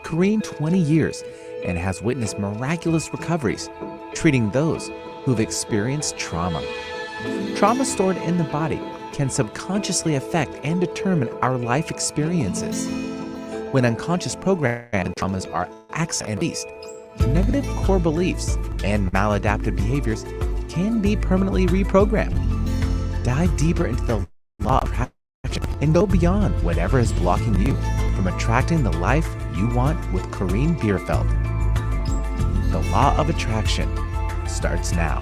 Koren 20 years and has witnessed miraculous recoveries, treating those who've experienced trauma. Trauma stored in the body can subconsciously affect and determine our life experiences. When unconscious programming traumas are accessed and released, negative core beliefs and maladaptive behaviors can be permanently reprogrammed. Dive deeper into the law of attraction and go beyond whatever is blocking you from attracting the life you want with Koren Bierfeldt. The law of attraction starts now.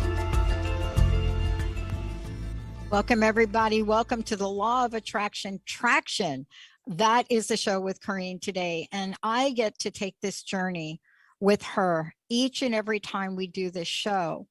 Welcome, everybody. Welcome to the Law of Attraction. Traction. That is the show with Koren today. And I get to take this journey with her each and every time we do this show.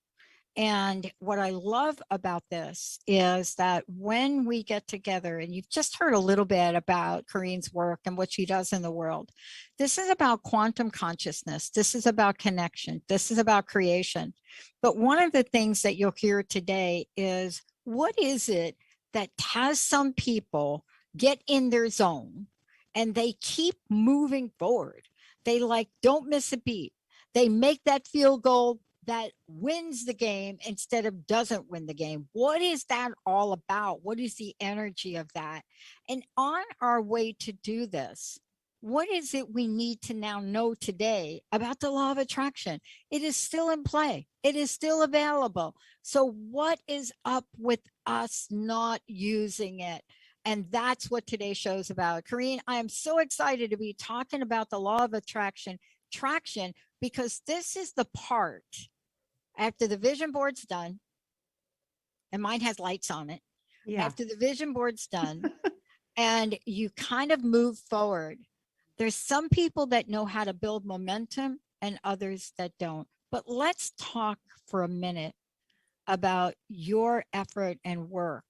And what I love about this is that when we get together, and you've just heard a little bit about Koren's work and what she does in the world, this is about quantum consciousness. This is about connection. This is about creation. But one of the things that you'll hear today is, what is it that has some people get in their zone and they keep moving forward? They don't miss a beat. They make that field goal that wins the game instead of doesn't win the game. What is that all about? What is the energy of that? And on our way to do this, what is it we need to now know today about the law of attraction? It is still in play. It is still available. So what is up with us not using it? And that's what today's show is about. Koren, I am so excited to be talking about the law of attraction, traction, because this is the part after the vision board's done, and mine has lights on it. Yeah. After the vision board's done and you kind of move forward, there's some people that know how to build momentum and others that don't. But let's talk for a minute about your effort and work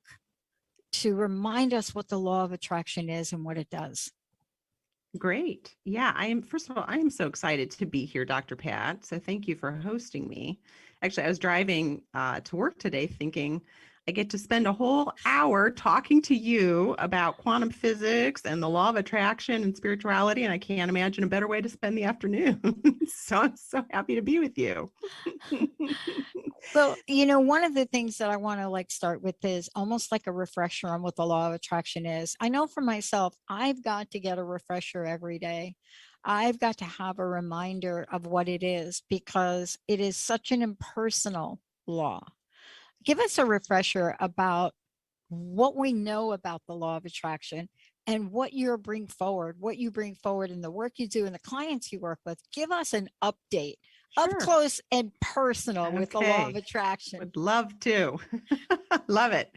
to remind us what the law of attraction is and what it does. Great. Yeah, first of all, I am so excited to be here, Dr. Pat. So thank you for hosting me. Actually, I was driving to work today thinking I get to spend a whole hour talking to you about quantum physics and the law of attraction and spirituality, and I can't imagine a better way to spend the afternoon. So I'm so happy to be with you. Well, one of the things that I want to start with is almost like a refresher on what the law of attraction is. I know for myself, I've got to get a refresher every day. I've got to have a reminder of what it is because it is such an impersonal law. Give us a refresher about what we know about the law of attraction and what you bring forward in the work you do and the clients you work with. Give us an update. Sure. Up close and personal with the law of attraction. Would love to. Love it.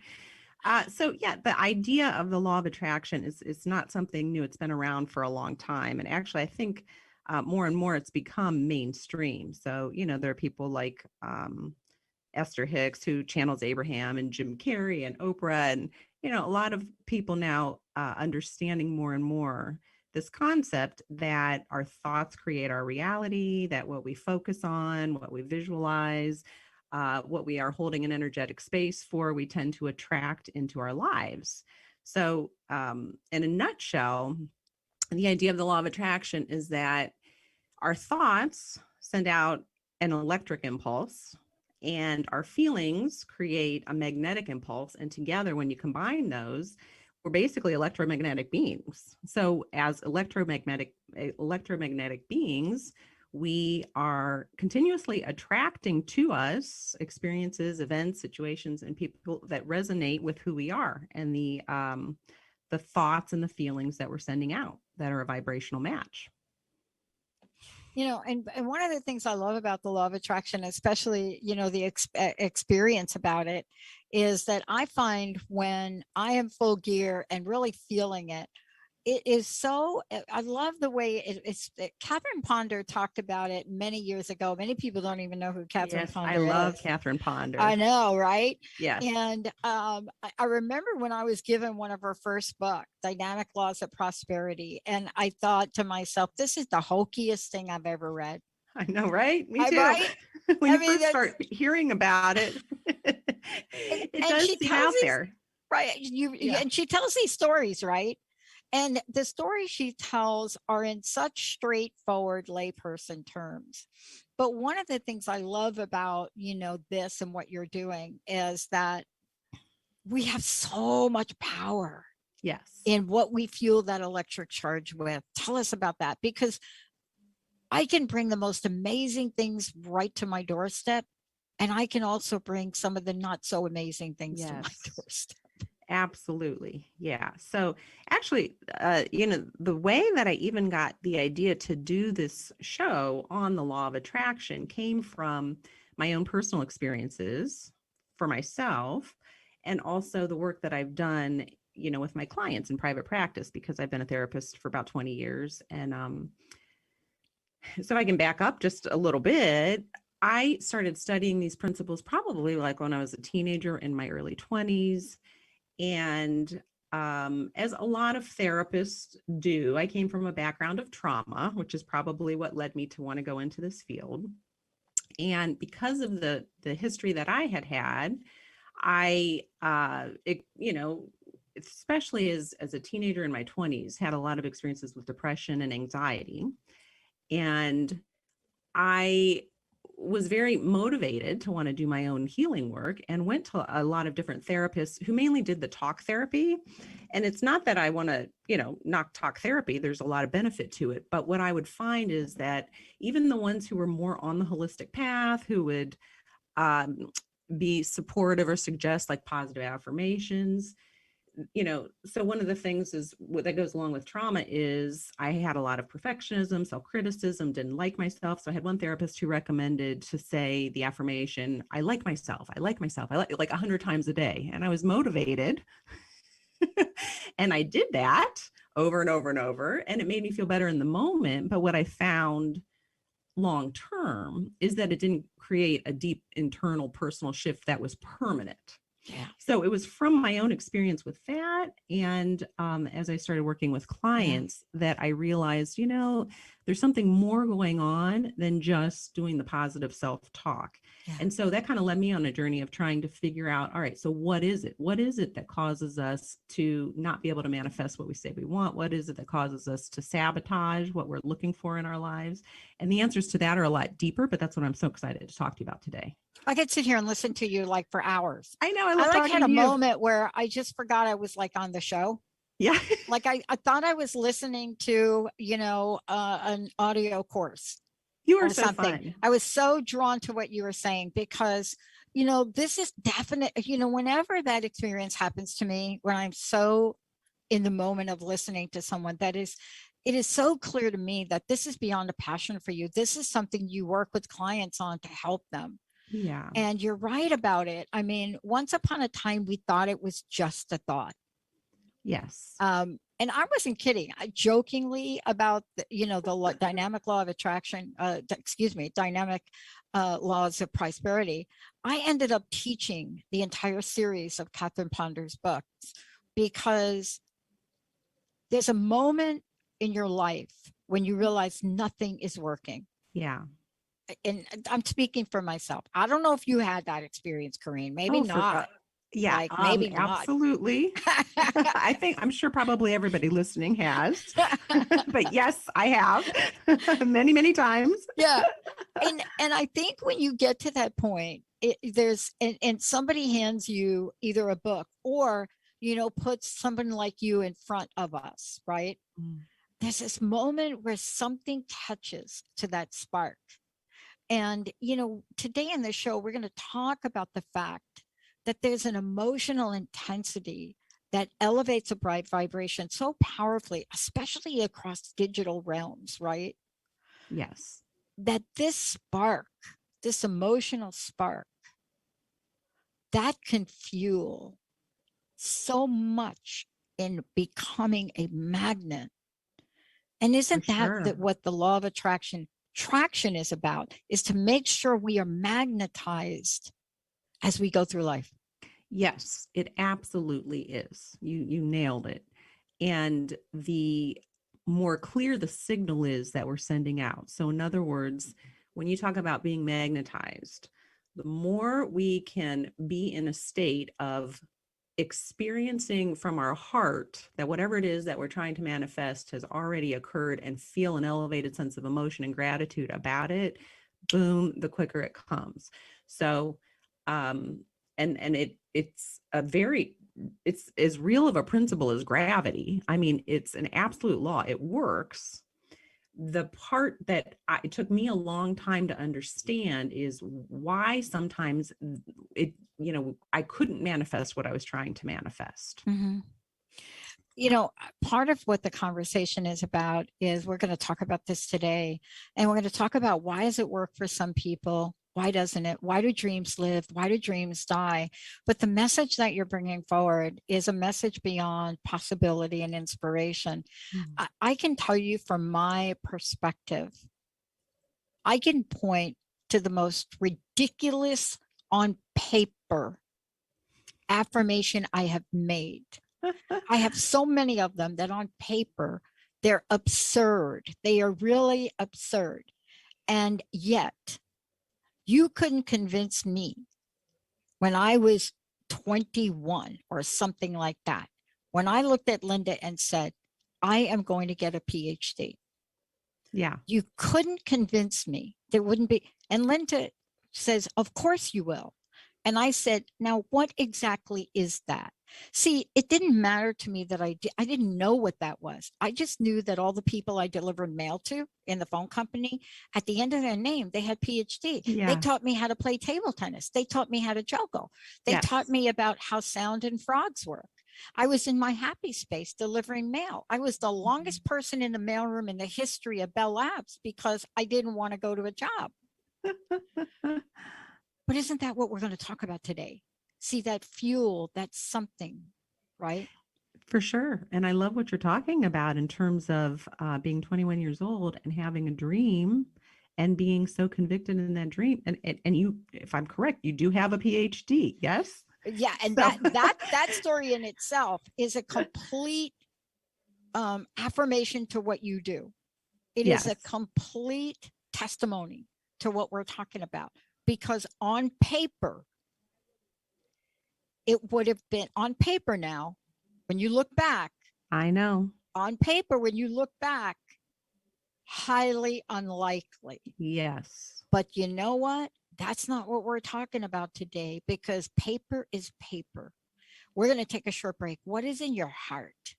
So yeah, the idea of the law of attraction is not something new. It's been around for a long time. And actually, I think more and more it's become mainstream. So, there are people like Esther Hicks, who channels Abraham, and Jim Carrey and Oprah. And, a lot of people now understanding more and more this concept that our thoughts create our reality, that what we focus on, what we visualize, what we are holding an energetic space for, we tend to attract into our lives. So in a nutshell, the idea of the law of attraction is that our thoughts send out an electric impulse and our feelings create a magnetic impulse. And together, when you combine those, we're basically electromagnetic beings. So as electromagnetic beings, we are continuously attracting to us experiences, events, situations, and people that resonate with who we are and the thoughts and the feelings that we're sending out that are a vibrational match. And one of the things I love about the law of attraction, especially, the experience about it, is that I find when I am full gear and really feeling it, it is so, I love the way it's Catherine Ponder talked about it many years ago. Many people don't even know who Catherine Ponder is. I love Catherine Ponder. I know, right? Yes. And I remember when I was given one of her first books, Dynamic Laws of Prosperity. And I thought to myself, this is the hokiest thing I've ever read. I know, right? Me too. Right? When you first start hearing about it, it does seem out there. Right. And she tells these stories, right? And the stories she tells are in such straightforward layperson terms. But one of the things I love about, this and what you're doing is that we have so much power Yes. in what we fuel that electric charge with. Tell us about that, because I can bring the most amazing things right to my doorstep. And I can also bring some of the not so amazing things to my Yes. doorstep. Absolutely. Yeah. So actually, the way that I even got the idea to do this show on the law of attraction came from my own personal experiences for myself, and also the work that I've done, with my clients in private practice, because I've been a therapist for about 20 years. And so I can back up just a little bit. I started studying these principles probably like when I was a teenager in my early 20s. And as a lot of therapists do, I came from a background of trauma, which is probably what led me to want to go into this field. And because of the history that I had, especially as a teenager in my 20s, had a lot of experiences with depression and anxiety. And I was very motivated to want to do my own healing work, and went to a lot of different therapists who mainly did the talk therapy. And it's not that I want to, knock talk therapy. There's a lot of benefit to it. But what I would find is that even the ones who were more on the holistic path, who would be supportive or suggest like positive affirmations, so one of the things is what that goes along with trauma is I had a lot of perfectionism, self-criticism, didn't like myself. So I had one therapist who recommended to say the affirmation, I like myself, I like myself, I like 100 times a day. And I was motivated. And I did that over and over and over, and it made me feel better in the moment. But what I found long term is that it didn't create a deep internal personal shift that was permanent. Yeah. So it was from my own experience with that. And as I started working with clients, that I realized, there's something more going on than just doing the positive self-talk. Yeah. And so that kind of led me on a journey of trying to figure out, all right, so what is it? What is it that causes us to not be able to manifest what we say we want? What is it that causes us to sabotage what we're looking for in our lives? And the answers to that are a lot deeper, but that's what I'm so excited to talk to you about today. I could sit here and listen to you like for hours. I know. I love talking had to a you. moment where I just forgot I was like on the show. Yeah. Like I thought I was listening to, an audio course. You are or so something. fun. I was so drawn to what you were saying because, this is definite, whenever that experience happens to me, when I'm so in the moment of listening to someone, it is so clear to me that this is beyond a passion for you. This is something you work with clients on to help them. Yeah. And you're right about it. I mean, once upon a time, we thought it was just a thought. Yes. And I wasn't kidding. I jokingly about the dynamic law of attraction, dynamic laws of prosperity. I ended up teaching the entire series of Catherine Ponder's books because there's a moment in your life when you realize nothing is working. Yeah. And I'm speaking for myself. I don't know if you had that experience, Koren. Maybe not. Yeah, like maybe not. Absolutely. I'm sure probably everybody listening has, but yes, I have many, many times. Yeah. And I think when you get to that point, and somebody hands you either a book or, puts someone like you in front of us, right? Mm. There's this moment where something touches to that spark. And, today in the show, we're going to talk about the fact that there's an emotional intensity that elevates a bright vibration so powerfully, especially across digital realms, right? Yes. That this spark, this emotional spark, that can fuel so much in becoming a magnet. And isn't that what the law of attraction is about, is to make sure we are magnetized as we go through life? Yes, it absolutely is. You nailed it. And the more clear the signal is that we're sending out. So in other words, when you talk about being magnetized, the more we can be in a state of experiencing from our heart that whatever it is that we're trying to manifest has already occurred, and feel an elevated sense of emotion and gratitude about it, boom, the quicker it comes. So, it's as real of a principle as gravity. I mean, it's an absolute law. It works. The part that it took me a long time to understand is why sometimes I couldn't manifest what I was trying to manifest. Mm-hmm. Part of what the conversation is about is we're going to talk about this today, and we're going to talk about why does it work for some people? Why doesn't it? Why do dreams live? Why do dreams die? But the message that you're bringing forward is a message beyond possibility and inspiration. Mm-hmm. I can tell you from my perspective, I can point to the most ridiculous on paper affirmation I have made. I have so many of them that on paper, they're absurd. They are really absurd. And yet, you couldn't convince me when I was 21 or something like that, when I looked at Linda and said, I am going to get a PhD. Yeah. You couldn't convince me. There wouldn't be. And Linda says, of course you will. And I said, now what exactly is that? See, it didn't matter to me that I didn't know what that was. I just knew that all the people I delivered mail to in the phone company, at the end of their name, they had PhD. Yeah. They taught me how to play table tennis. They taught me how to juggle. They taught me about how sound and frogs work. I was in my happy space delivering mail. I was the longest person in the mailroom in the history of Bell Labs because I didn't want to go to a job. But isn't that what we're going to talk about today? See, that fuel, that's something, right? For sure. And I love what you're talking about in terms of being 21 years old and having a dream and being so convicted in that dream. And you, if I'm correct, you do have a PhD, yes? Yeah. And that story in itself is a complete affirmation to what you do. It is a complete testimony to what we're talking about, because on paper, it would have been on paper now, when you look back. I know. On paper, when you look back, highly unlikely. Yes. But you know what? That's not what we're talking about today, because paper is paper. We're going to take a short break. What is in your heart?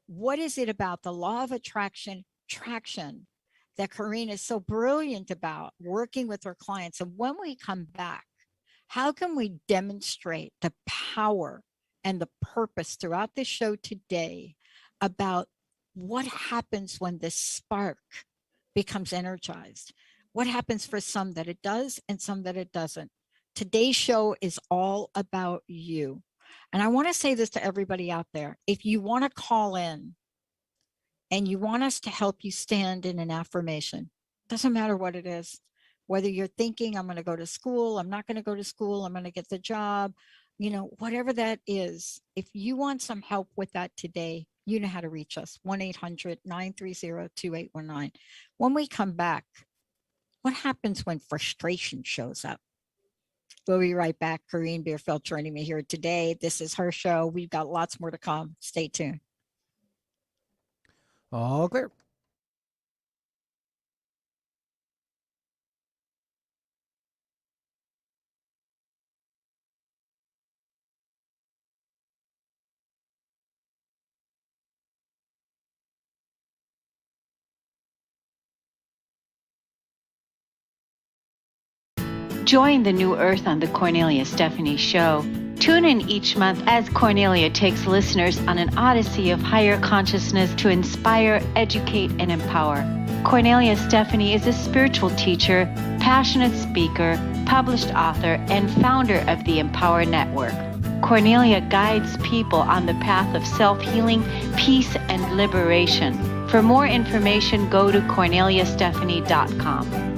What is it about the law of attraction, traction, that Koren is so brilliant about working with her clients? And when we come back, how can we demonstrate the power and the purpose throughout this show today about what happens when this spark becomes energized? What happens for some that it does and some that it doesn't? Today's show is all about you. And I want to say this to everybody out there. If you want to call in and you want us to help you stand in an affirmation, doesn't matter what it is. Whether you're thinking, I'm going to go to school, I'm not going to go to school, I'm going to get the job, whatever that is. If you want some help with that today, you know how to reach us, 1-800-930-2819. When we come back, what happens when frustration shows up? We'll be right back. Koren Bierfeldt joining me here today. This is her show. We've got lots more to come. Stay tuned. All clear. Join the New Earth on the Cornelia Stephanie Show. Tune in each month as Cornelia takes listeners on an odyssey of higher consciousness to inspire, educate, and empower. Cornelia Stephanie is a spiritual teacher, passionate speaker, published author, and founder of the Empower Network. Cornelia guides people on the path of self-healing, peace, and liberation. For more information, go to corneliastephanie.com.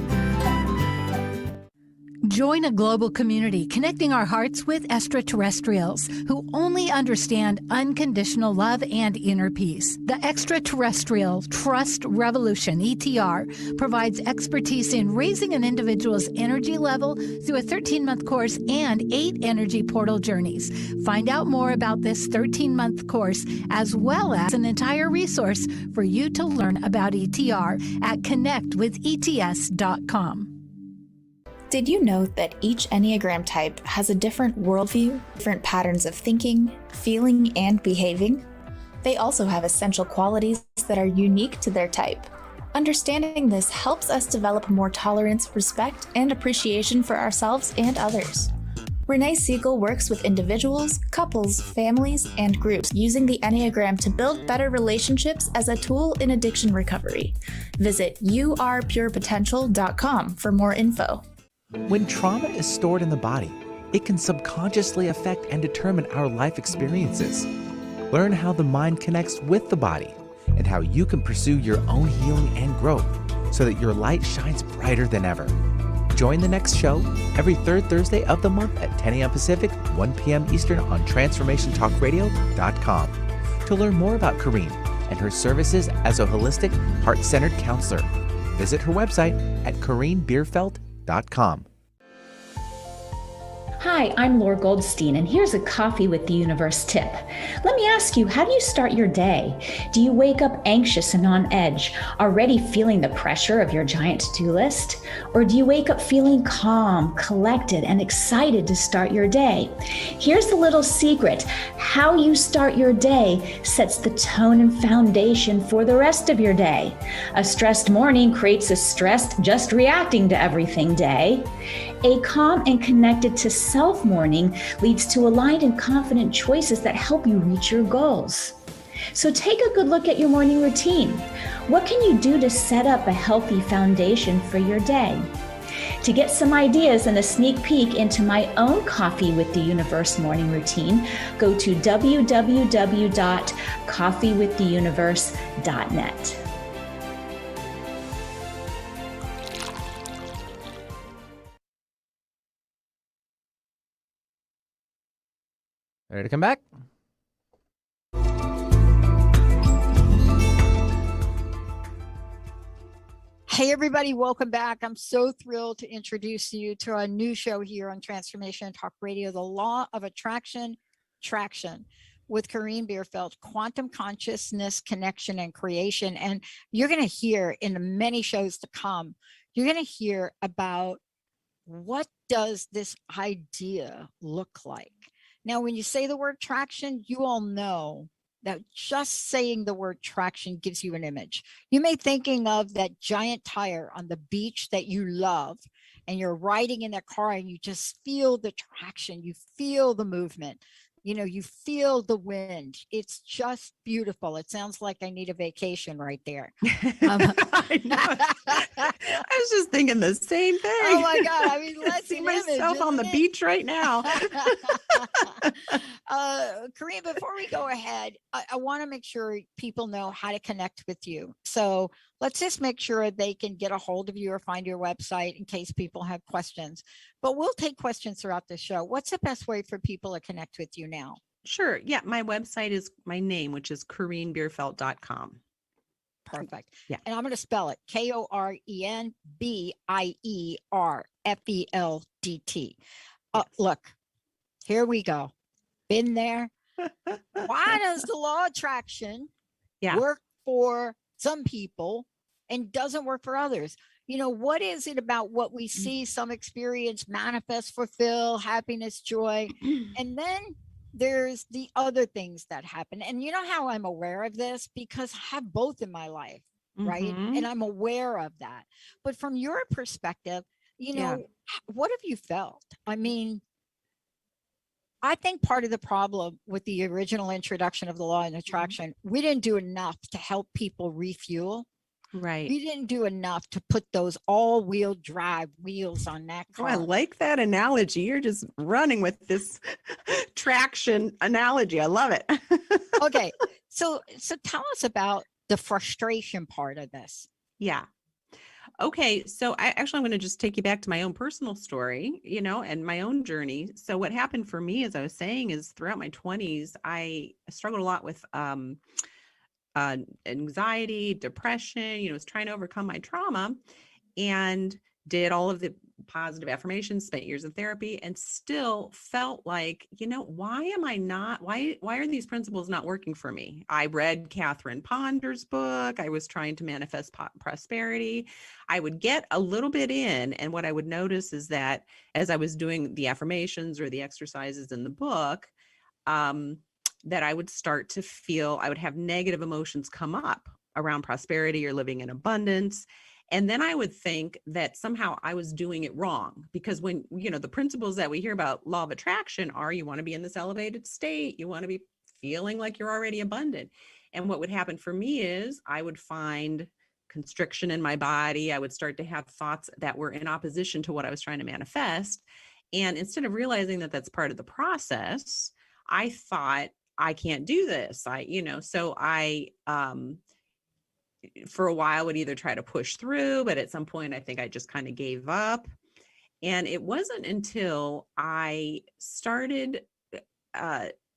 Join a global community connecting our hearts with extraterrestrials who only understand unconditional love and inner peace. The Extraterrestrial Trust Revolution, ETR, provides expertise in raising an individual's energy level through a 13-month course and 8 energy portal journeys. Find out more about this 13-month course as well as an entire resource for you to learn about ETR at connectwithets.com. Did you know that each Enneagram type has a different worldview, different patterns of thinking, feeling, and behaving? They also have essential qualities that are unique to their type. Understanding this helps us develop more tolerance, respect, and appreciation for ourselves and others. Renee Siegel works with individuals, couples, families, and groups using the Enneagram to build better relationships as a tool in addiction recovery. Visit yourpurepotential.com for more info. When trauma is stored in the body, it can subconsciously affect and determine our life experiences. Learn how the mind connects with the body and how you can pursue your own healing and growth so that your light shines brighter than ever. Join the next show every third Thursday of the month at 10 a.m. Pacific, 1 p.m. Eastern on TransformationTalkRadio.com to learn more about Koren and her services as a holistic, heart-centered counselor. Visit her website at KorenBierfeldt.com. Hi, I'm Laura Goldstein, and here's a Coffee with the Universe tip. Let me ask you, how do you start your day? Do you wake up anxious and on edge, already feeling the pressure of your giant to-do list? Or do you wake up feeling calm, collected, and excited to start your day? Here's the little secret. How you start your day sets the tone and foundation for the rest of your day. A stressed morning creates a stressed, just reacting to everything day. A calm and connected to self morning leads to aligned and confident choices that help you reach your goals. So take a good look at your morning routine. What can you do to set up a healthy foundation for your day? To get some ideas and a sneak peek into my own Coffee with the Universe morning routine, go to www.coffeewiththeuniverse.net. Ready to come back? Hey, everybody, welcome back. I'm so thrilled to introduce you to a new show here on Transformation Talk Radio, The Law of Attraction, Traction, with Koren Bierfeldt, Quantum Consciousness, Connection, and Creation. And you're going to hear in the many shows to come, you're going to hear about what does this idea look like? Now, when you say the word traction, you all know that just saying the word traction gives you an image. You may thinking of that giant tire on the beach that you love, and you're riding in that car and you just feel the traction, you feel the movement, you feel the wind. It's just beautiful. It sounds like I need a vacation right there. I know. I was just thinking the same thing. Oh my God. I mean, let's see myself on the beach right now. Koren, before we go ahead, I want to make sure people know how to connect with you. So let's just make sure they can get a hold of you or find your website in case people have questions. But we'll take questions throughout the show. What's the best way for people to connect with you now? Sure. Yeah. My website is my name, which is KorenBierfeldt.com. Perfect. Yeah. And I'm going to spell it KorenBierfeldt. Look, here we go. Been there. Why does the law of attraction work for some people and doesn't work for others? What is it about what we see, some experience, manifest, fulfill, happiness, joy, and then there's the other things that happen. And you know how I'm aware of this? Because I have both in my life, right? And I'm aware of that. But from your perspective, what have you felt? I mean, I think part of the problem with the original introduction of the law of attraction, we didn't do enough to help people refuel. Right. We didn't do enough to put those all-wheel drive wheels on that car. Oh, I like that analogy. You're just running with this traction analogy. I love it. Okay. So tell us about the frustration part of this. Yeah. Okay. So I'm going to just take you back to my own personal story, and my own journey. So what happened for me, as I was saying, is throughout my 20s, I struggled a lot with anxiety, depression, was trying to overcome my trauma, and did all of the positive affirmations, spent years in therapy, and still felt like, why are these principles not working for me? I read Catherine Ponder's book. I was trying to manifest prosperity. I would get a little bit in, and what I would notice is that as I was doing the affirmations or the exercises in the book, that I would start to feel, I would have negative emotions come up around prosperity or living in abundance. And then I would think that somehow I was doing it wrong, because when, the principles that we hear about law of attraction are, you want to be in this elevated state, you want to be feeling like you're already abundant. And what would happen for me is I would find constriction in my body. I would start to have thoughts that were in opposition to what I was trying to manifest. And instead of realizing that that's part of the process, I thought, I can't do this. So I, for a while would either try to push through, but at some point I think I just kind of gave up. And it wasn't until I started,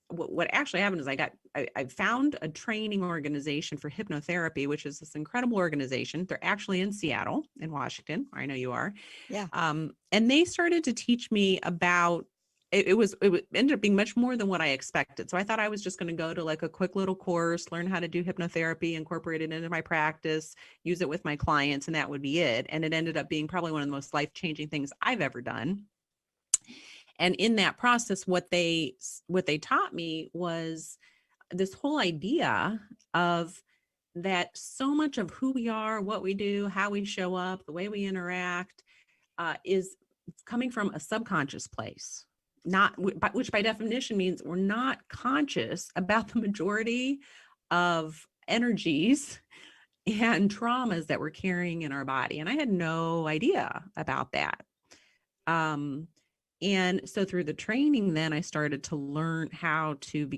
what actually happened is I found a training organization for hypnotherapy, which is this incredible organization. They're actually in Seattle, in Washington. I know you are. Yeah. And they started to teach me about, it ended up being much more than what I expected. So I thought I was just going to go to like a quick little course, learn how to do hypnotherapy, incorporate it into my practice, use it with my clients, and that would be it. And it ended up being probably one of the most life-changing things I've ever done. And in that process, what they taught me was this whole idea of that so much of who we are, what we do, how we show up, the way we interact, is coming from a subconscious place. Which by definition means we're not conscious about the majority of energies and traumas that we're carrying in our body. And I had no idea about that. And so through the training, then I started to learn how to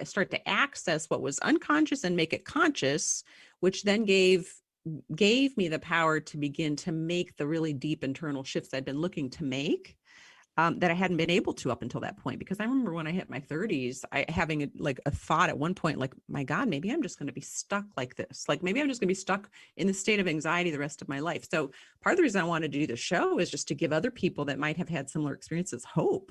start to access what was unconscious and make it conscious, which then gave me the power to begin to make the really deep internal shifts I'd been looking to make. That I hadn't been able to up until that point. Because I remember when I hit my 30s, having a thought at one point, like, my God, maybe I'm just going to be stuck like this. Like, maybe I'm just going to be stuck in this state of anxiety the rest of my life. So part of the reason I wanted to do the show is just to give other people that might have had similar experiences hope.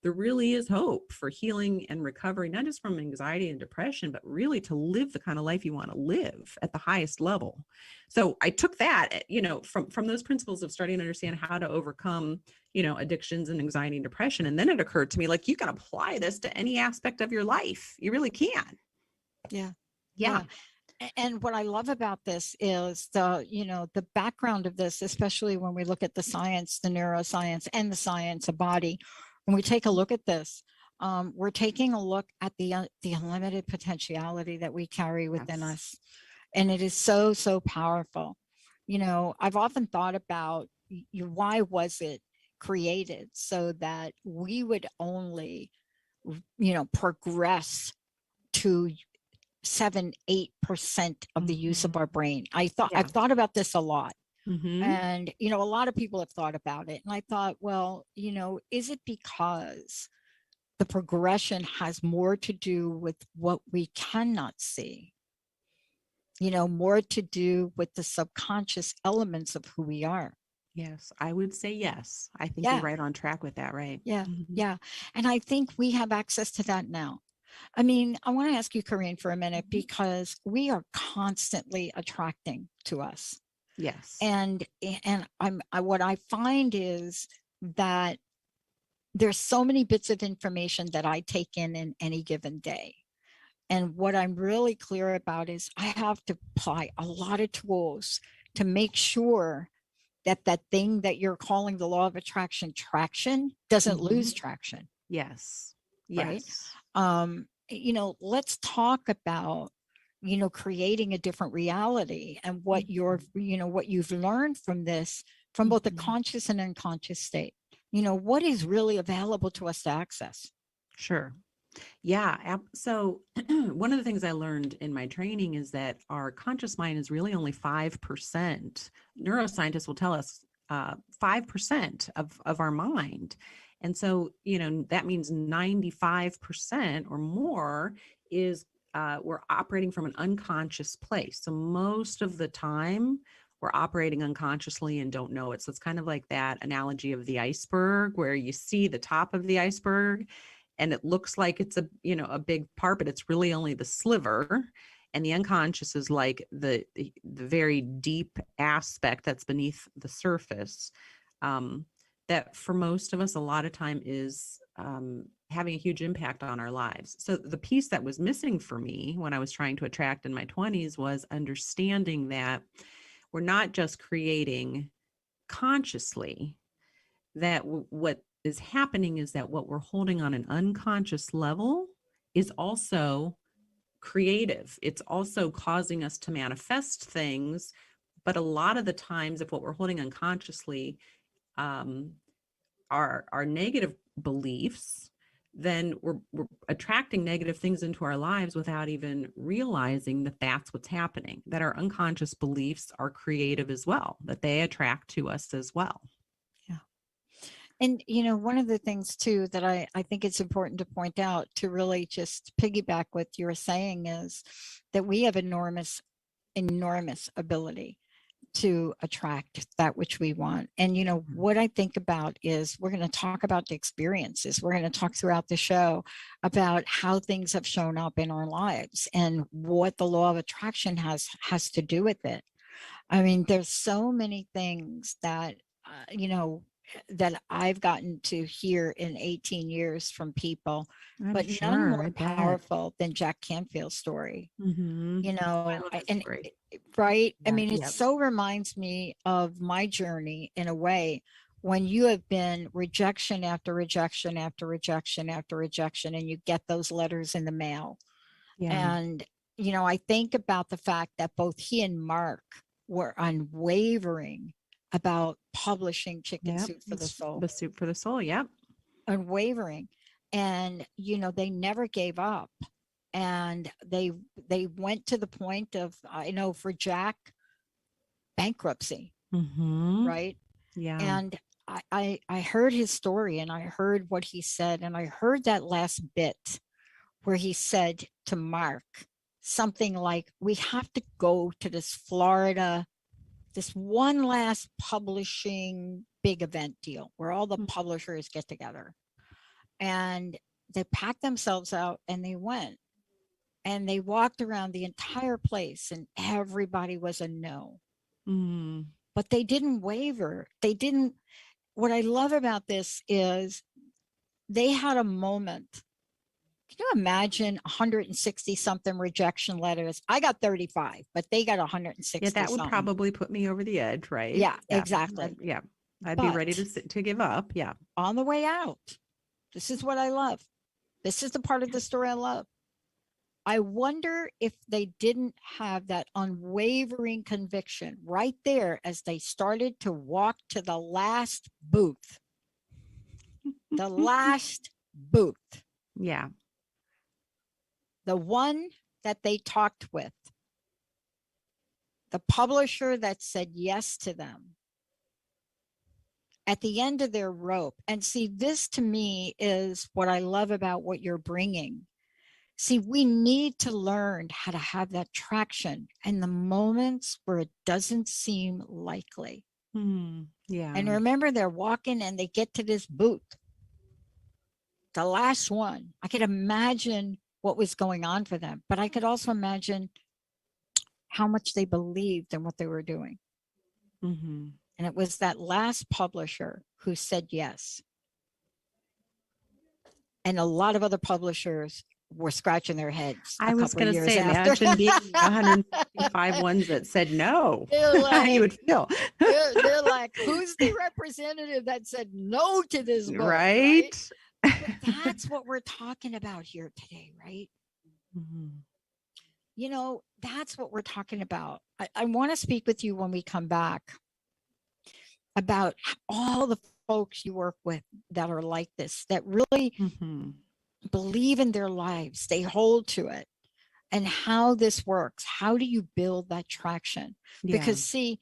There really is hope for healing and recovery, not just from anxiety and depression, but really to live the kind of life you want to live at the highest level. So I took that, from those principles of starting to understand how to overcome, addictions and anxiety and depression. And then it occurred to me, like, you can apply this to any aspect of your life. You really can. Yeah. Yeah. And what I love about this is the background of this, especially when we look at the science, the neuroscience, and the science of body. When we take a look at this, we're taking a look at the unlimited potentiality that we carry within us. And it is so, so powerful. I've often thought about why was it created so that we would only, progress to 7-8% of the use of our brain. I've thought about this a lot. Mm-hmm. And, a lot of people have thought about it. And I thought, well, is it because the progression has more to do with what we cannot see? More to do with the subconscious elements of who we are. Yes, I would say yes. I think you're right on track with that, right? Yeah. Mm-hmm. Yeah. And I think we have access to that now. I mean, I want to ask you, Koren, for a minute, because we are constantly attracting to us. Yes. And what I find is that there's so many bits of information that I take in any given day. And what I'm really clear about is I have to apply a lot of tools to make sure that thing that you're calling the law of attraction traction doesn't lose traction. Yes. Right. Yes. Let's talk about, creating a different reality and what what you've learned from this, from both the conscious and unconscious state. What is really available to us to access? Sure. Yeah. So one of the things I learned in my training is that our conscious mind is really only 5%. Neuroscientists will tell us 5% of our mind. And so, that means 95% or more is we're operating from an unconscious place. So most of the time, we're operating unconsciously and don't know it. So it's kind of like that analogy of the iceberg where you see the top of the iceberg and it looks like it's a big part, but it's really only the sliver. And the unconscious is like the very deep aspect that's beneath the surface. That for most of us, a lot of time is having a huge impact on our lives. So the piece that was missing for me when I was trying to attract in my 20s was understanding that we're not just creating consciously, that what is happening is that what we're holding on an unconscious level is also creative. It's also causing us to manifest things. But a lot of the times, if what we're holding unconsciously are negative beliefs, then we're attracting negative things into our lives without even realizing that that's what's happening, that our unconscious beliefs are creative as well, that they attract to us as well. Yeah. And, one of the things too that I think it's important to point out, to really just piggyback what you're saying, is that we have enormous ability to attract that which we want. And, what I think about is we're going to talk about the experiences. We're going to talk throughout the show about how things have shown up in our lives and what the law of attraction has to do with it. I mean, there's so many things that, that I've gotten to hear in 18 years from people, but none more powerful than Jack Canfield's story. Mm-hmm. And right. Yeah, I mean, it so reminds me of my journey in a way, when you have been rejection after rejection after rejection after rejection, and you get those letters in the mail. Yeah. And, I think about the fact that both he and Mark were unwavering about publishing Chicken Soup for the Soul. The Soup for the Soul, yep. Unwavering. And, they never gave up. And they went to the point of, I know for Jack, bankruptcy, right? Yeah. And I heard his story, and I heard what he said, and I heard that last bit where he said to Mark something like, we have to go to this Florida, this one last publishing big event deal where all the publishers get together. And they packed themselves out and they went. And they walked around the entire place and everybody was a no. But they didn't waver. What I love about this is they had a moment. Can you imagine 160 something rejection letters? I got 35, but they got 160. Yeah, that would probably put me over the edge, right? Yeah, exactly. I'd be ready to give up. Yeah. On the way out, this is what I love. This is the part of the story I love. I wonder if they didn't have that unwavering conviction right there as they started to walk to the last booth. The last booth. Yeah. The one that they talked with. The publisher that said yes to them. At the end of their rope. And see, this to me is what I love about what you're bringing. See, we need to learn how to have that traction in the moments where it doesn't seem likely. Yeah. And remember, they're walking and they get to this booth. The last one. I could imagine what was going on for them, but I could also imagine how much they believed in what they were doing. And it was that last publisher who said yes. And a lot of other publishers were scratching their heads. I was going to say, imagine being 155 ones that said no. Like, how you would feel. they're like, who's the representative that said no to this book? Right? But that's what we're talking about here today, right? That's what we're talking about. I want to speak with you when we come back about all the folks you work with that are like this, that really believe in their lives, they hold to it, and how this works. How do you build that traction? Because see,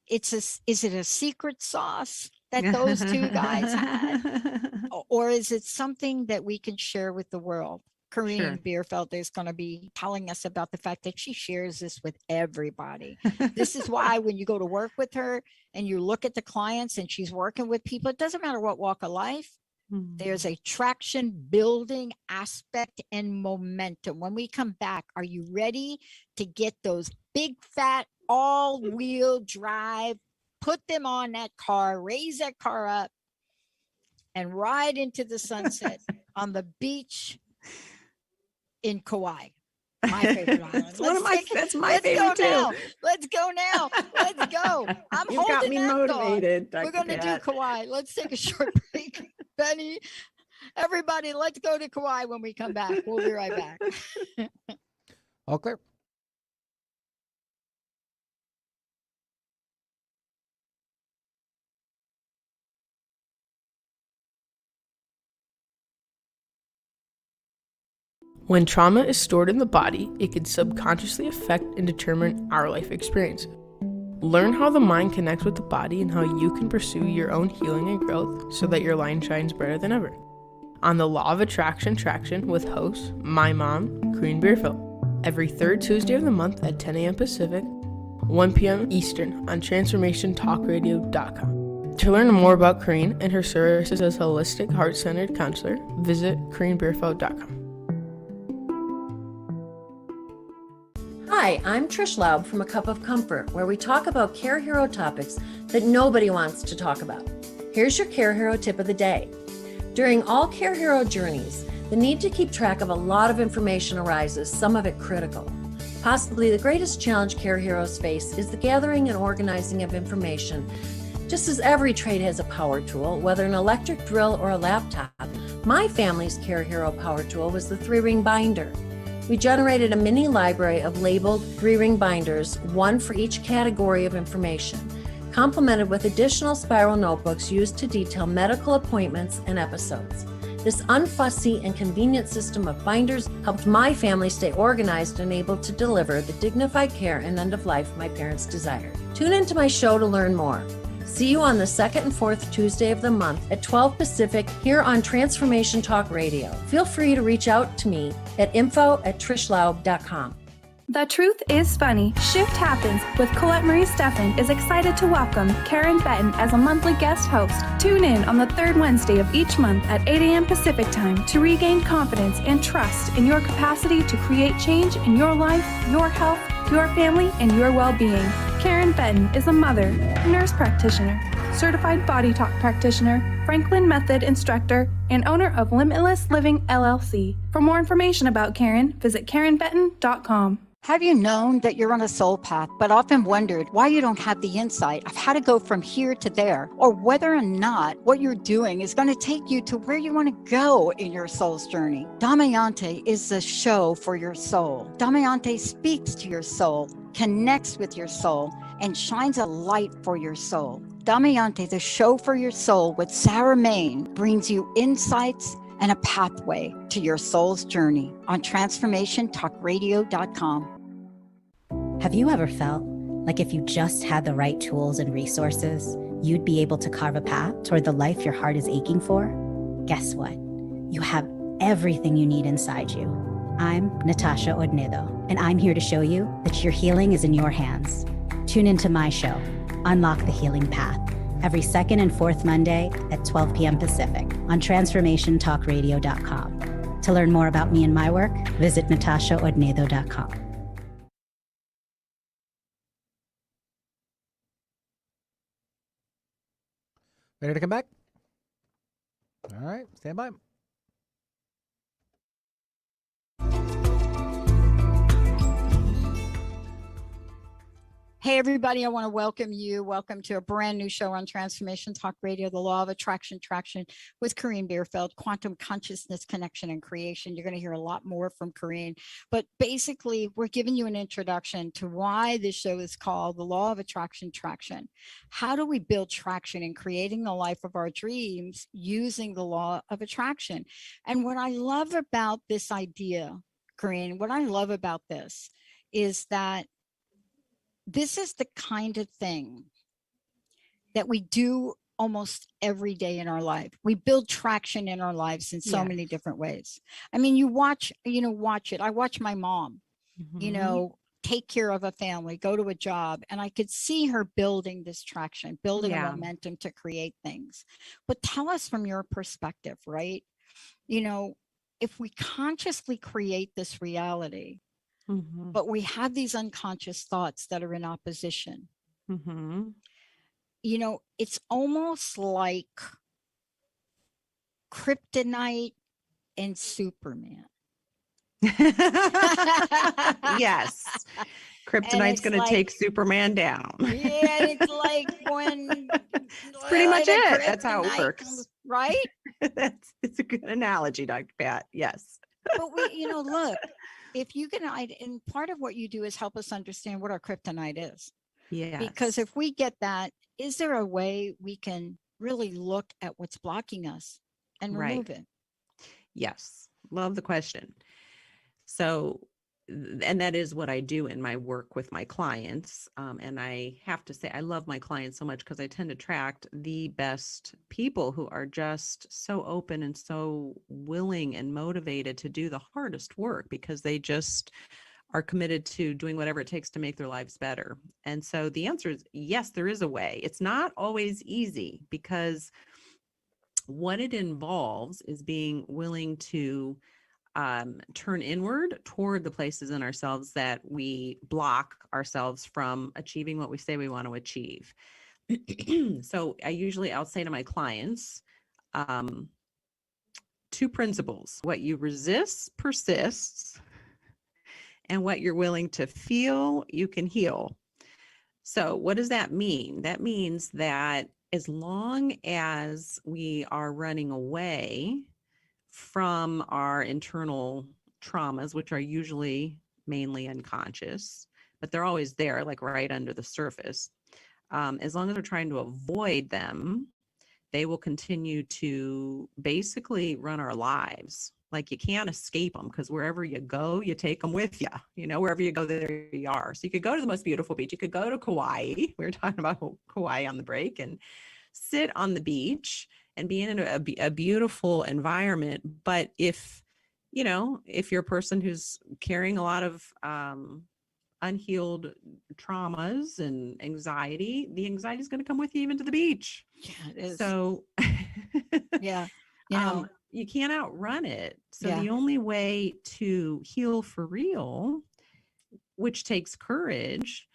is it a secret sauce that those two guys had? Or is it something that we can share with the world? Koren Bierfeldt is going to be telling us about the fact that she shares this with everybody. This is why when you go to work with her and you look at the clients and she's working with people, it doesn't matter what walk of life, there's a traction building aspect and momentum. When we come back, are you ready to get those big fat all-wheel drive, put them on that car, raise that car up, and ride into the sunset on the beach in Kauai? My favorite island. That's my favorite too. Now. Let's go now. Let's go. You've got me motivated. We're going to do Kauai. Let's take a short break. Benny, everybody, let's go to Kauai when we come back. We'll be right back. All clear. When trauma is stored in the body, it can subconsciously affect and determine our life experience. Learn how the mind connects with the body and how you can pursue your own healing and growth so that your light shines brighter than ever. On the Law of Attraction Traction with host, my mom, Koren Bierfeldt, every third Tuesday of the month at 10 a.m. Pacific, 1 p.m. Eastern on TransformationTalkRadio.com. To learn more about Koren and her services as a holistic, heart-centered counselor, visit KorenBierfeldt.com. Hi, I'm Trish Laub from A Cup of Comfort, where we talk about Care Hero topics that nobody wants to talk about. Here's your Care Hero tip of the day. During all Care Hero journeys, the need to keep track of a lot of information arises, some of it critical. Possibly the greatest challenge Care Heroes face is the gathering and organizing of information. Just as every trade has a power tool, whether an electric drill or a laptop, my family's Care Hero power tool was the 3-ring binder. We generated a mini library of labeled 3-ring binders, one for each category of information, complemented with additional spiral notebooks used to detail medical appointments and episodes. This unfussy and convenient system of binders helped my family stay organized and able to deliver the dignified care and end of life my parents desired. Tune into my show to learn more. See you on the second and fourth Tuesday of the month at 12 Pacific here on Transformation Talk Radio. Feel free to reach out to me at info@trishlaub.com. The Truth is Funny. Shift Happens with Colette Marie Steffen is excited to welcome Karen Betten as a monthly guest host. Tune in on the third Wednesday of each month at 8 a.m. Pacific time to regain confidence and trust in your capacity to create change in your life, your health, your family, and your well-being. Karen Betten is a mother, nurse practitioner, certified body talk practitioner, Franklin Method instructor, and owner of Limitless Living LLC. For more information about Karen, visit KarenBetten.com. Have you known that you're on a soul path, but often wondered why you don't have the insight of how to go from here to there, or whether or not what you're doing is going to take you to where you want to go in your soul's journey? Damayanti is the show for your soul. Damayanti speaks to your soul, connects with your soul, and shines a light for your soul. Damayanti, the show for your soul with Sarah Main, brings you insights and a pathway to your soul's journey on TransformationTalkRadio.com. Have you ever felt like if you just had the right tools and resources, you'd be able to carve a path toward the life your heart is aching for? Guess what? You have everything you need inside you. I'm Natasha Odnedo, and I'm here to show you that your healing is in your hands. Tune into my show, Unlock the Healing Path, every second and fourth Monday at 12 p.m. Pacific on TransformationTalkRadio.com. To learn more about me and my work, visit NatashaOdnedo.com. Ready to come back? All right, stand by. Hey, everybody, I want to welcome you. Welcome to a brand new show on Transformation Talk Radio, The Law of Attraction, Traction with Koren Bierfeldt, Quantum Consciousness, Connection, and Creation. You're going to hear a lot more from Koren. But basically, we're giving you an introduction to why this show is called The Law of Attraction, Traction. How do we build traction in creating the life of our dreams using the law of attraction? And what I love about this idea, Koren, what I love about this is that this is the kind of thing that we do almost every day in our life. We build traction in our lives in so many different ways. I mean, you watch it. I watch my mom, take care of a family, go to a job, and I could see her building this traction, building a momentum to create things. But tell us from your perspective, right? If we consciously create this reality, but we have these unconscious thoughts that are in opposition. It's almost like kryptonite and Superman. Yes. Kryptonite's going to take Superman down. Yeah, it's like when it's pretty much it. That's how it works. Right? It's a good analogy, Dr. Pat. Yes. But look, if you can, and part of what you do is help us understand what our kryptonite is. Yeah. Because if we get that, is there a way we can really look at what's blocking us and remove it? Yes. Love the question. So, and that is what I do in my work with my clients. And I have to say, I love my clients so much because I tend to attract the best people who are just so open and so willing and motivated to do the hardest work because they just are committed to doing whatever it takes to make their lives better. And so the answer is yes, there is a way. It's not always easy because what it involves is being willing to turn inward toward the places in ourselves that we block ourselves from achieving what we say we want to achieve. So I'll say to my clients, 2 principles: what you resist persists, and what you're willing to feel, you can heal. So what does that mean? That means that as long as we are running away from our internal traumas, which are usually mainly unconscious, but they're always there, like right under the surface. As long as we're trying to avoid them, they will continue to basically run our lives. Like you can't escape them because wherever you go, you take them with you. Wherever you go, there you are. So you could go to the most beautiful beach. You could go to Kauai. We were talking about Kauai on the break, and sit on the beach and be in a beautiful environment. But if you're a person who's carrying a lot of unhealed traumas and anxiety, the anxiety is going to come with you even to the beach. Yeah, it is. So you can't outrun it. So the only way to heal for real, which takes courage,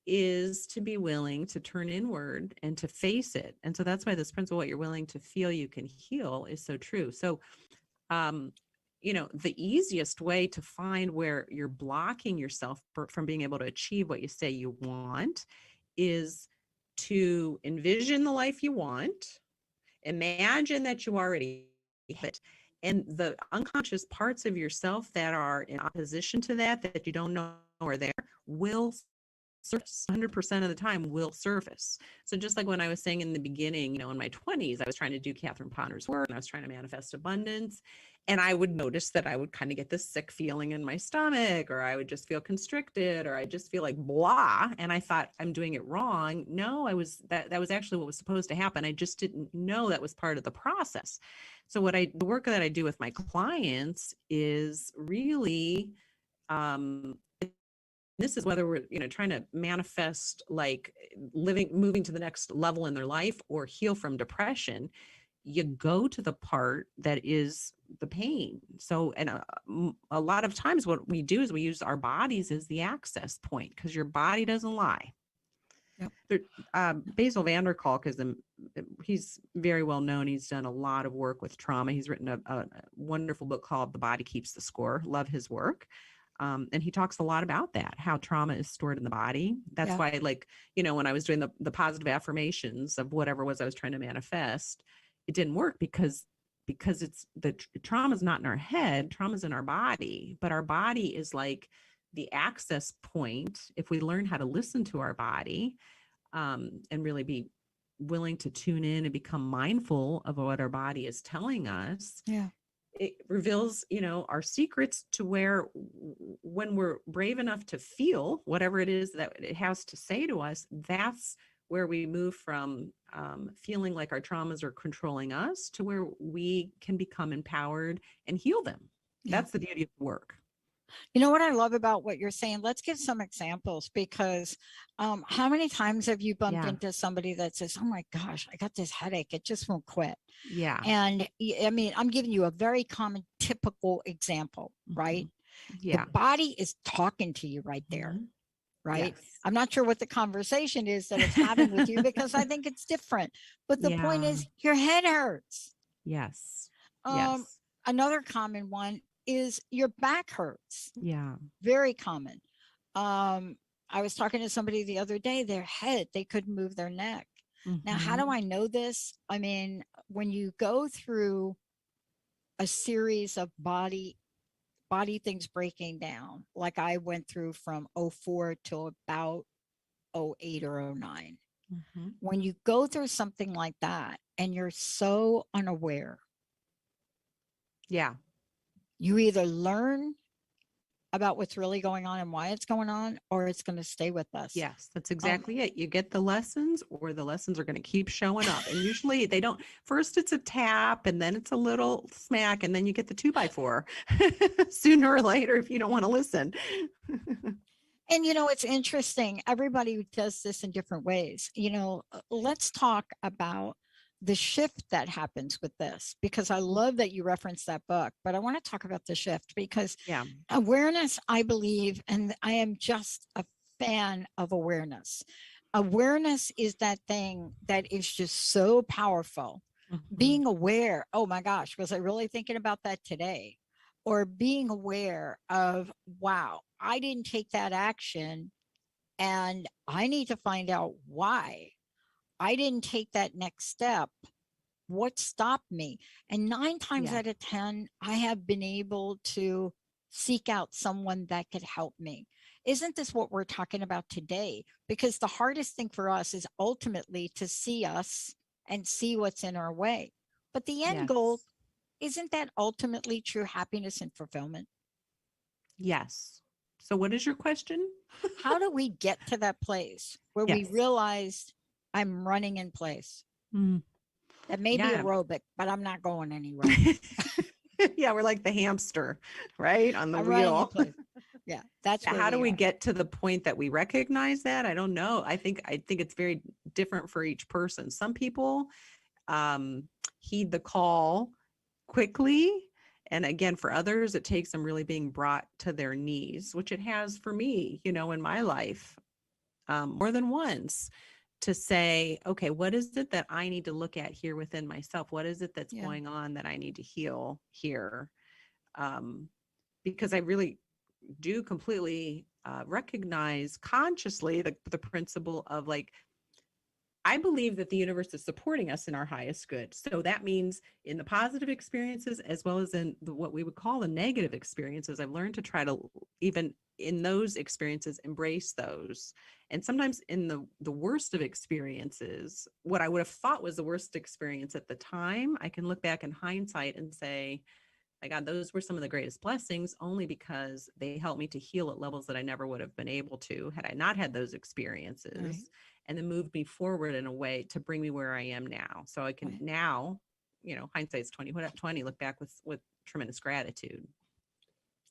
is to be willing to turn inward and to face it. And so that's why this principle, what you're willing to feel, you can heal, is so true. So, the easiest way to find where you're blocking yourself from being able to achieve what you say you want is to envision the life you want. Imagine that you already have it. And the unconscious parts of yourself that are in opposition to that you don't know are there, will surface 100% of the time, will surface. So just like when I was saying in the beginning, in my 20s, I was trying to do Catherine Ponder's work and I was trying to manifest abundance. And I would notice that I would kind of get this sick feeling in my stomach, or I would just feel constricted, or I just feel like blah. And I thought, I'm doing it wrong. No, that was actually what was supposed to happen. I just didn't know that was part of the process. So the work that I do with my clients is really, this is whether we're, trying to manifest like moving to the next level in their life or heal from depression. You go to the part that is the pain. So, and a lot of times what we do is we use our bodies as the access point, because your body doesn't lie. Yep. Bessel van der Kolk he's very well known. He's done a lot of work with trauma. He's written a wonderful book called The Body Keeps the Score. Love his work. And he talks a lot about that, how trauma is stored in the body. That's why, like, when I was doing the positive affirmations of whatever it was I was trying to manifest, it didn't work because it's the trauma is not in our head, trauma's in our body, but our body is like the access point. If we learn how to listen to our body, and really be willing to tune in and become mindful of what our body is telling us, it reveals, our secrets to where when we're brave enough to feel whatever it is that it has to say to us, that's where we move from feeling like our traumas are controlling us to where we can become empowered and heal them. That's the beauty of the work. You know what I love about what you're saying? Let's give some examples, because how many times have you bumped into somebody that says, oh my gosh, I got this headache, it just won't quit. Yeah. And I mean, I'm giving you a very common, typical example, right? Yeah. The body is talking to you right there, right? Yes. I'm not sure what the conversation is that it's having with you, because I think it's different. But the point is, your head hurts. Yes. Another common one is your back hurts. Yeah. Very common. I was talking to somebody the other day, their head, they couldn't move their neck. Now, how do I know this? I mean, when you go through a series of body things breaking down, like I went through from 04 till about 08 or 09. When you go through something like that and you're so unaware, you either learn about what's really going on and why it's going on, or it's going to stay with us. Yes, that's exactly it. You get the lessons, or the lessons are going to keep showing up. And usually they don't, first it's a tap, and then it's a little smack, and then you get the 2x4 sooner or later if you don't want to listen. And, it's interesting. Everybody does this in different ways. Let's talk about the shift that happens with this, because I love that you referenced that book, but I want to talk about the shift, because awareness, I believe, and I am just a fan of awareness. Awareness is that thing that is just so powerful. Being aware, oh my gosh, was I really thinking about that today? Or being aware of, wow, I didn't take that action and I need to find out why I didn't take that next step. What stopped me? And 9 times out of 10, I have been able to seek out someone that could help me. Isn't this what we're talking about today? Because the hardest thing for us is ultimately to see us and see what's in our way. But the end goal, isn't that ultimately true happiness and fulfillment? Yes. So what is your question? How do we get to that place where we realize I'm running in place? That may be aerobic, but I'm not going anywhere. We're like the hamster, right? On the wheel. That's how do we get to the point that we recognize that? I don't know. I think it's very different for each person. Some people heed the call quickly. And again, for others, it takes them really being brought to their knees, which it has for me, in my life, more than once, to say, okay, what is it that I need to look at here within myself? What is it that's going on that I need to heal here? Because I really do completely recognize consciously the principle of, like, I believe that the universe is supporting us in our highest good. So that means in the positive experiences, as well as in what we would call the negative experiences, I've learned to try to, even in those experiences, embrace those. And sometimes in the worst of experiences, what I would have thought was the worst experience at the time, I can look back in hindsight and say, my God, those were some of the greatest blessings, only because they helped me to heal at levels that I never would have been able to had I not had those experiences. And then moved me forward in a way to bring me where I am now. So I can now, hindsight's 2020, look back with tremendous gratitude.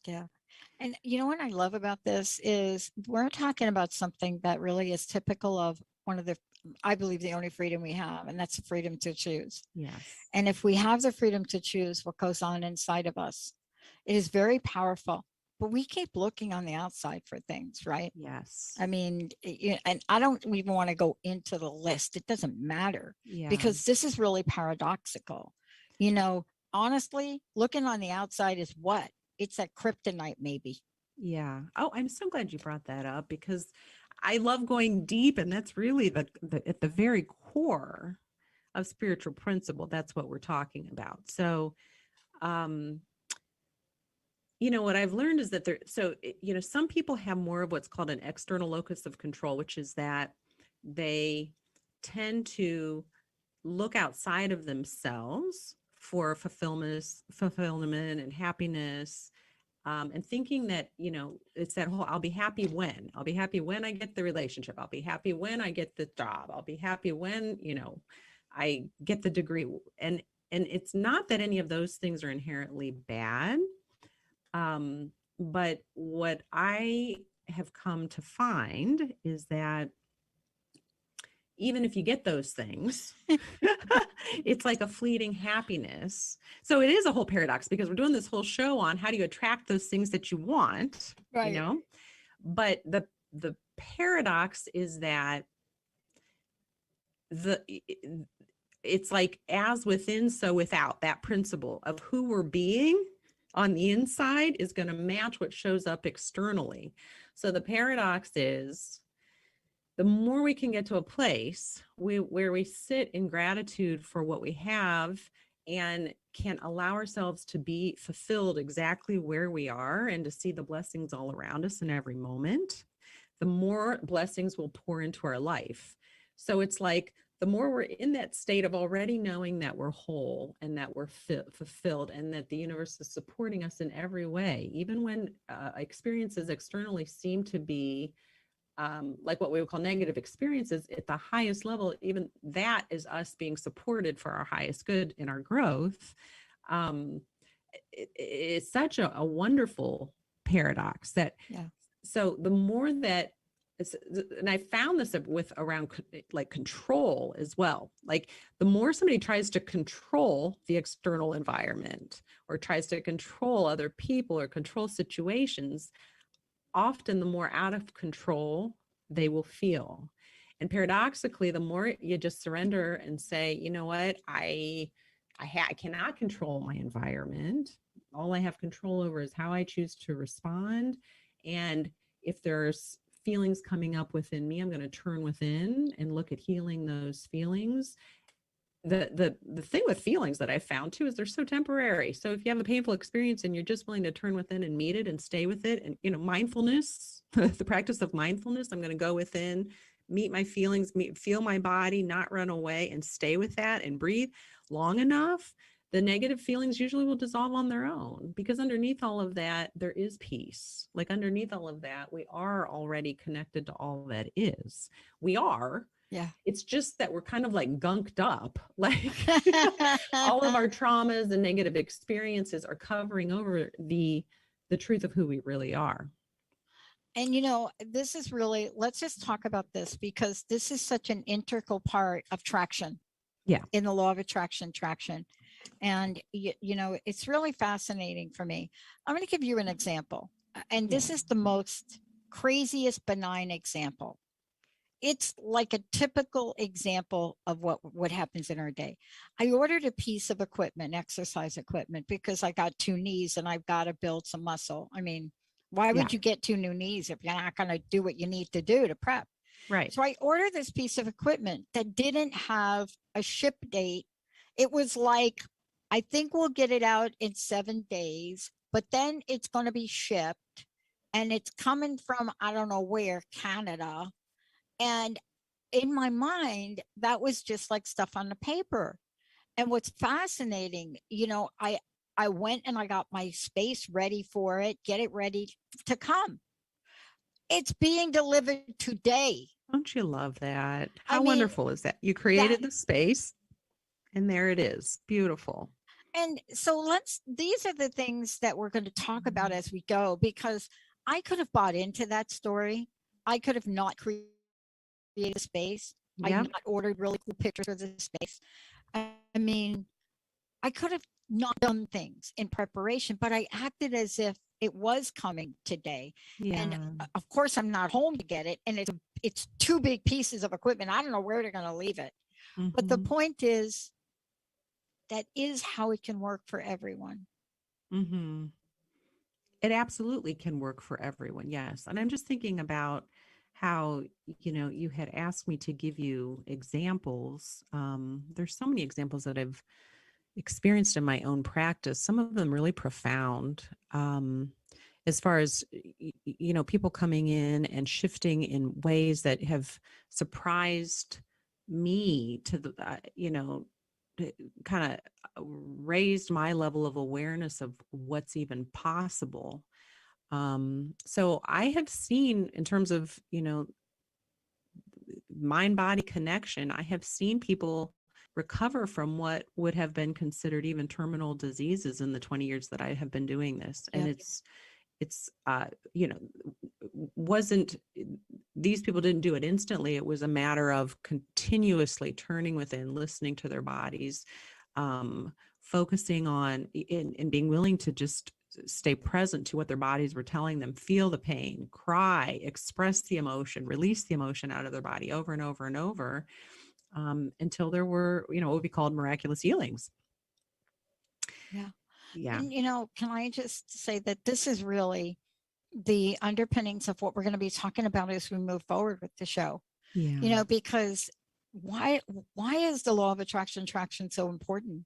Yeah. And what I love about this is we're talking about something that really is typical of I believe the only freedom we have, and that's the freedom to choose. Yes. And if we have the freedom to choose what goes on inside of us, it is very powerful. But we keep looking on the outside for things, right? Yes. I mean, and I don't even want to go into the list. It doesn't matter because this is really paradoxical. Honestly, looking on the outside is what? It's that kryptonite, maybe. Yeah. Oh, I'm so glad you brought that up because I love going deep, and that's really the at the very core of spiritual principle. That's what we're talking about. So, um, what I've learned is that some people have more of what's called an external locus of control, which is that they tend to look outside of themselves for fulfillment and happiness, and thinking that, it's that whole, I'll be happy when I get the relationship. I'll be happy when I get the job. I'll be happy when, I get the degree. And it's not that any of those things are inherently bad. But what I have come to find is that even if you get those things, it's like a fleeting happiness. So it is a whole paradox, because we're doing this whole show on how do you attract those things that you want, Right. But the paradox is that it's like as within, so without. That principle of who we're being on the inside is going to match what shows up externally. So the paradox is, the more we can get to a place where we sit in gratitude for what we have and can allow ourselves to be fulfilled exactly where we are and to see the blessings all around us in every moment, the more blessings will pour into our life. So it's like, the more we're in that state of already knowing that we're whole and that we're fulfilled and that the universe is supporting us in every way, even when experiences externally seem to be like what we would call negative experiences at the highest level, even that is us being supported for our highest good in our growth. It's such a wonderful paradox that, so the more that, and I found this with around like control as well. Like the more somebody tries to control the external environment or tries to control other people or control situations, often the more out of control they will feel. And paradoxically, the more you just surrender and say, you know what, I cannot control my environment. All I have control over is how I choose to respond. And if there's feelings coming up within me, I'm going to turn within and look at healing those feelings. The thing with feelings that I found too is they're so temporary. So if you have a painful experience and you're just willing to turn within and meet it and stay with it, and mindfulness, the practice of mindfulness, I'm going to go within, meet my feelings, feel my body, not run away, and stay with that and breathe long enough, the negative feelings usually will dissolve on their own, because underneath all of that, there is peace. Like underneath all of that, we are already connected to all that is. We are. Yeah. It's just that we're kind of like gunked up. Like all of our traumas and negative experiences are covering over the truth of who we really are. And this is really, let's just talk about this, because this is such an integral part of traction. Yeah. In the law of attraction. And, it's really fascinating for me. I'm going to give you an example. And this is the most craziest benign example. It's like a typical example of what happens in our day. I ordered a piece of equipment, exercise equipment, because I got 2 knees and I've got to build some muscle. I mean, why would you get 2 new knees if you're not going to do what you need to do to prep? Right. So I ordered this piece of equipment that didn't have a ship date. It was like, I think we'll get it out in 7 days, but then it's going to be shipped and it's coming from, I don't know where, Canada. And in my mind, that was just like stuff on the paper. And what's fascinating, I went and I got my space ready for it, get it ready to come. It's being delivered today. Don't you love that? How wonderful is that? You created the space and there it is. Beautiful. And so these are the things that we're going to talk about as we go, because I could have bought into that story. I could have not created a space. I not ordered really cool pictures of the space. I mean, I could have not done things in preparation, but I acted as if it was coming today. Yeah. And of course, I'm not home to get it. And it's 2 big pieces of equipment. I don't know where they're going to leave it. Mm-hmm. But the point is, that is how it can work for everyone. Mm-hmm. It absolutely can work for everyone. Yes. And I'm just thinking about how, you had asked me to give you examples. There's so many examples that I've experienced in my own practice, some of them really profound. As far as, people coming in and shifting in ways that have surprised me to the, kind of raised my level of awareness of what's even possible. So I have seen, in terms of, mind body connection, I have seen people recover from what would have been considered even terminal diseases in the 20 years that I have been doing this. And it's wasn't, these people didn't do it instantly. It was a matter of continuously turning within, listening to their bodies, focusing on and being willing to just stay present to what their bodies were telling them, feel the pain, cry, express the emotion, release the emotion out of their body over and over and over, until there were, what would be called miraculous healings. Yeah. Yeah. And, can I just say that this is really the underpinnings of what we're going to be talking about as we move forward with the show. Yeah. Because why is the law of traction so important?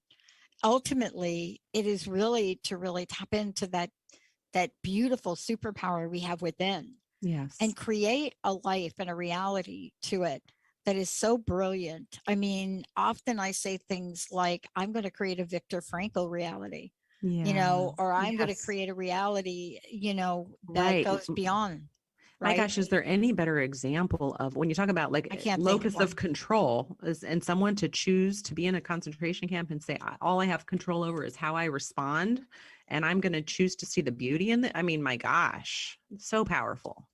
Ultimately, it is really to really tap into that beautiful superpower we have within. Yes. And create a life and a reality to it that is so brilliant. I mean, often I say things like, I'm going to create a Viktor Frankl reality, or I'm going to create a reality, that goes beyond. My gosh, is there any better example of when you talk about like locus of control and someone to choose to be in a concentration camp and say, all I have control over is how I respond. And I'm going to choose to see the beauty in it. I mean, my gosh, so powerful.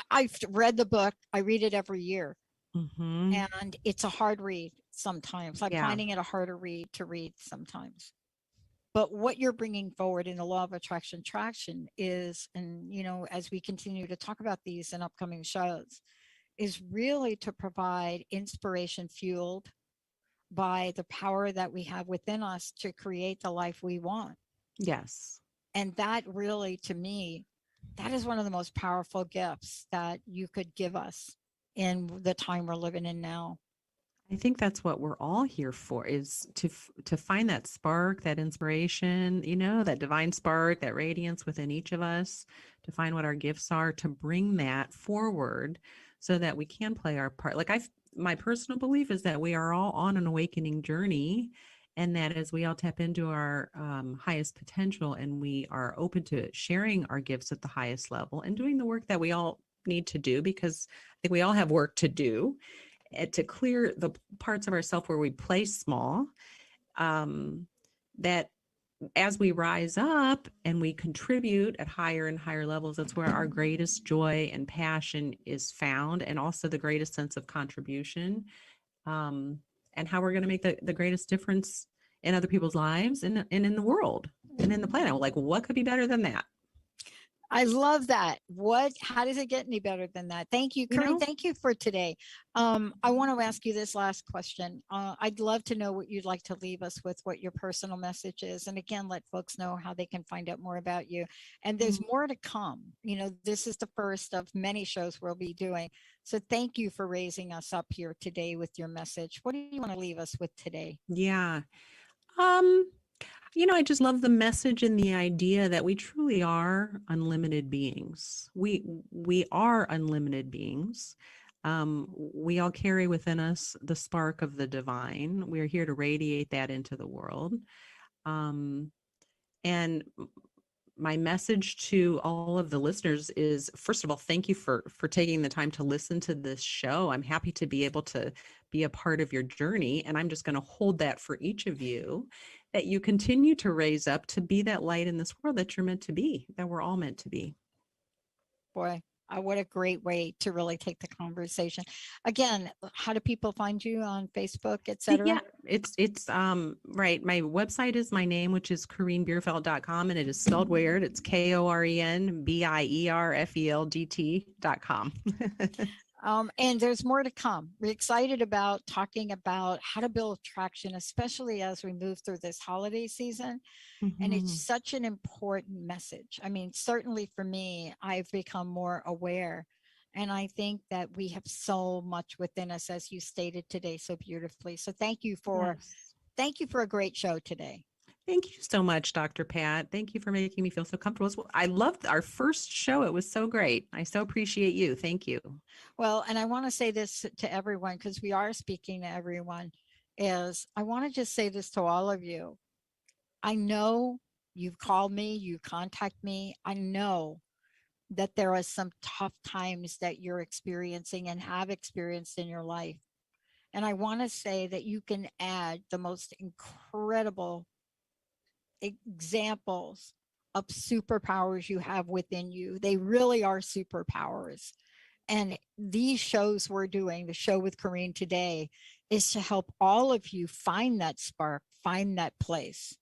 I've read the book. I read it every year. Mm-hmm. And it's a hard read sometimes. I'm finding it a harder read to read sometimes. But what you're bringing forward in the law of attraction is, and, as we continue to talk about these in upcoming shows, is really to provide inspiration fueled by the power that we have within us to create the life we want. Yes. And that really, to me, that is one of the most powerful gifts that you could give us in the time we're living in now. I think that's what we're all here for, is to find that spark, that inspiration, that divine spark, that radiance within each of us, to find what our gifts are, to bring that forward so that we can play our part. Like my personal belief is that we are all on an awakening journey, and that as we all tap into our highest potential and we are open to sharing our gifts at the highest level and doing the work that we all need to do, because I think we all have work to do, to clear the parts of ourselves where we play small, that as we rise up and we contribute at higher and higher levels, that's where our greatest joy and passion is found, and also the greatest sense of contribution, and how we're going to make the greatest difference in other people's lives and in the world and in the planet. Like, what could be better than that? I love that. How does it get any better than that? Thank you, Koren. Thank you for today. I want to ask you this last question. I'd love to know what you'd like to leave us with, what your personal message is. And again, let folks know how they can find out more about you. And there's more to come. This is the first of many shows we'll be doing. So thank you for raising us up here today with your message. What do you want to leave us with today? Yeah. I just love the message and the idea that we truly are unlimited beings. We are unlimited beings. We all carry within us the spark of the divine. We are here to radiate that into the world. And my message to all of the listeners is, first of all, thank you for taking the time to listen to this show. I'm happy to be able to be a part of your journey. And I'm just going to hold that for each of you, that you continue to raise up to be that light in this world that you're meant to be, that we're all meant to be. Boy, what a great way to really take the conversation. Again, how do people find you on Facebook, etc.? Yeah, it's right. My website is my name, which is KorenBierfeldt.com, and it is spelled weird. It's KorenBierfeldt.com. And there's more to come. We're excited about talking about how to build traction, especially as we move through this holiday season. And it's Mhm. such an important message. I mean, certainly for me, I've become more aware. And I think that we have so much within us, as you stated today so beautifully. So Yes. thank you for a great show today. Thank you so much, Dr. Pat. Thank you for making me feel so comfortable. I loved our first show. It was so great. I so appreciate you. Thank you. Well, and I want to say this to everyone, because we are speaking to everyone, is I want to just say this to all of you. I know you've called me, you contact me. I know that there are some tough times that you're experiencing and have experienced in your life. And I want to say that you can add the most incredible examples of superpowers you have within you. They really are superpowers. And these shows we're doing, the show with Koren today, is to help all of you find that spark, find that place.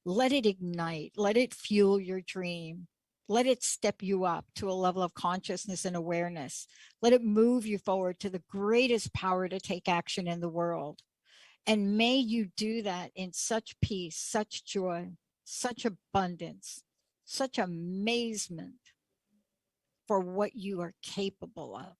Let it ignite, let it fuel your dream. Let it step you up to a level of consciousness and awareness. Let it move you forward to the greatest power to take action in the world. And may you do that in such peace, such joy, such abundance, such amazement for what you are capable of.